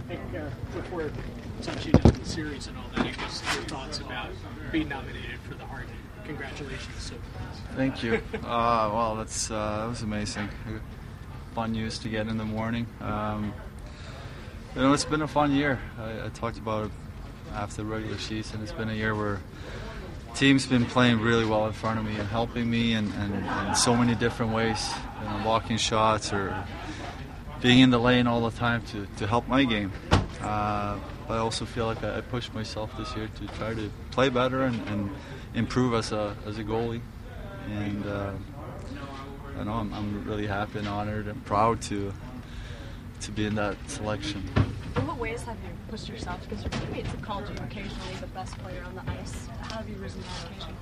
Hank, before touching on the series and all that, I guess your thoughts about being nominated for the Hart. Congratulations. Thank you. Well, that was amazing. Fun news to get in the morning. It's been a fun year. I talked about it after the regular season. It's been a year where team's been playing really well in front of me and helping me in so many different ways. Blocking shots or being in the lane all the time to help my game. But I also feel like I pushed myself this year to try to play better and improve as a goalie. And I know I'm really happy and honored and proud to be in that selection. In what ways have you pushed yourself? Because your teammates have called you occasionally the best player on the ice. How have you risen to that occasion?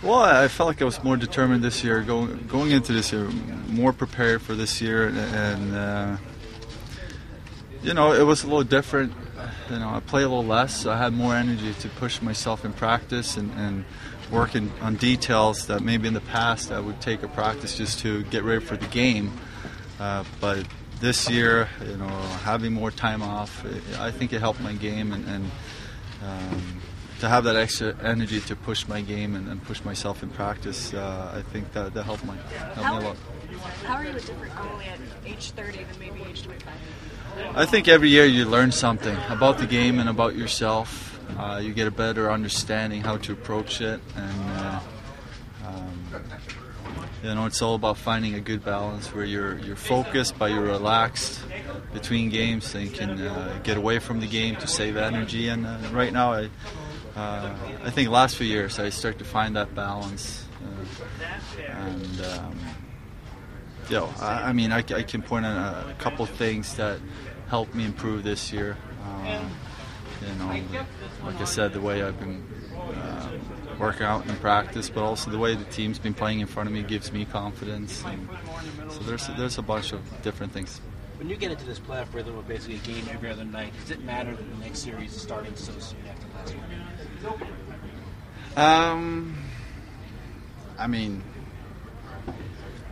Well, I felt like I was more determined this year, going into this year, more prepared for this year, and it was a little different. I play a little less, so I had more energy to push myself in practice and working on details that maybe in the past I would take a practice just to get ready for the game. But this year, having more time off, I think it helped my game, and to have that extra energy to push my game and push myself in practice, I think that helped me a lot. How are you a different goalie at age 30 than maybe age 25? I think every year you learn something about the game and about yourself. You get a better understanding how to approach it, and it's all about finding a good balance where you're focused but you're relaxed between games, and you can get away from the game to save energy. And right now, I think the last few years I start to find that balance. I can point on a couple things that helped me improve this year. Like I said, the way I've been working out in practice, but also the way the team's been playing in front of me gives me confidence. And so there's a bunch of different things. When you get into this playoff rhythm of basically a game every other night, does it matter that the next series is starting so soon after last one?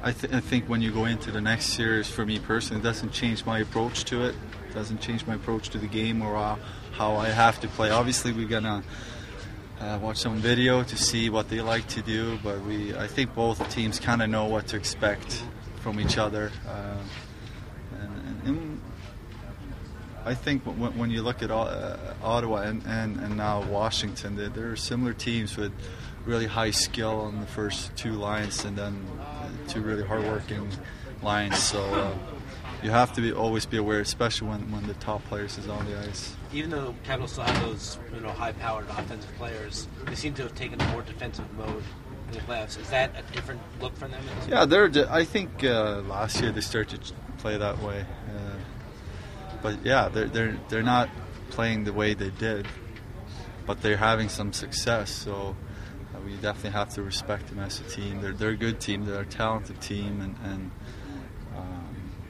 I think when you go into the next series, for me personally, it doesn't change my approach to it. It doesn't change my approach to the game or how I have to play. Obviously, we're gonna watch some video to see what they like to do, but I think both teams kind of know what to expect from each other. And I think when you look at Ottawa and now Washington, there are similar teams with really high skill on the first two lines and then two really hard-working lines. So you have to always be aware, especially when the top players is on the ice. Even though Capitals still have those high-powered offensive players, they seem to have taken a more defensive mode in the playoffs. Is that a different look for them? Yeah, I think last year they started to play that way. But yeah, they're not playing the way they did, but they're having some success. So we definitely have to respect them as a team. They're a good team. They're a talented team, and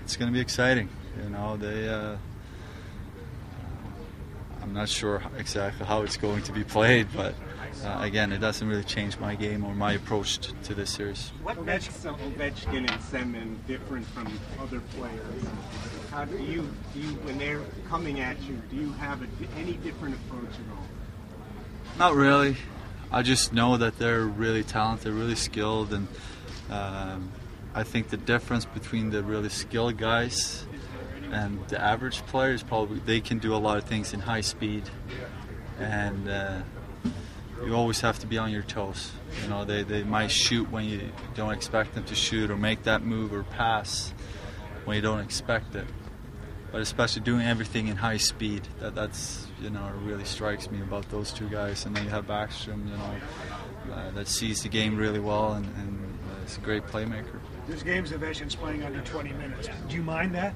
it's going to be exciting. I'm not sure exactly how it's going to be played, but again, it doesn't really change my game or my approach to this series. What makes Ovechkin and Semin different from other players? How do you when they're coming at you, do you have any different approach at all? Not really. I just know that they're really talented, really skilled, and I think the difference between the really skilled guys and the average player is probably they can do a lot of things in high speed, and you always have to be on your toes. They might shoot when you don't expect them to shoot, or make that move or pass when you don't expect it. But especially doing everything in high speed, that's really strikes me about those two guys. And then you have Backstrom, that sees the game really well and is a great playmaker. There's games Ovechkin's playing under 20 minutes. Do you mind that?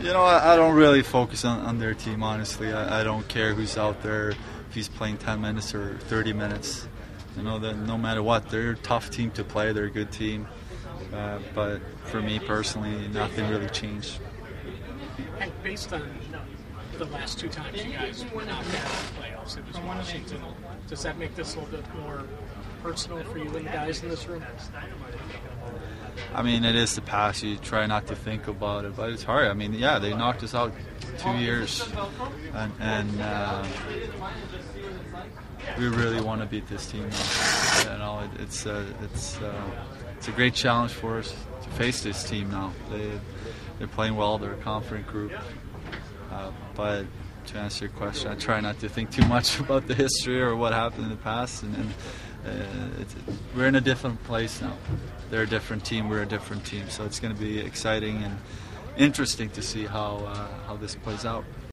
I don't really focus on their team, honestly. I don't care who's out there, if he's playing 10 minutes or 30 minutes. That no matter what, they're a tough team to play. They're a good team. But for me personally, nothing really changed. And based on the last two times you guys went out there in the playoffs, it was Washington. Does that make this a little bit more personal for you and the guys in this room? I mean, it is the past. You try not to think about it, but it's hard. I mean, yeah, they knocked us out 2 years, and we really want to beat this team now. You know, it's a great challenge for us to face this team now. They're playing well. They're a confident group, but to answer your question, I try not to think too much about the history or what happened in the past, and we're in a different place now. They're a different team, we're a different team, so it's going to be exciting and interesting to see how this plays out.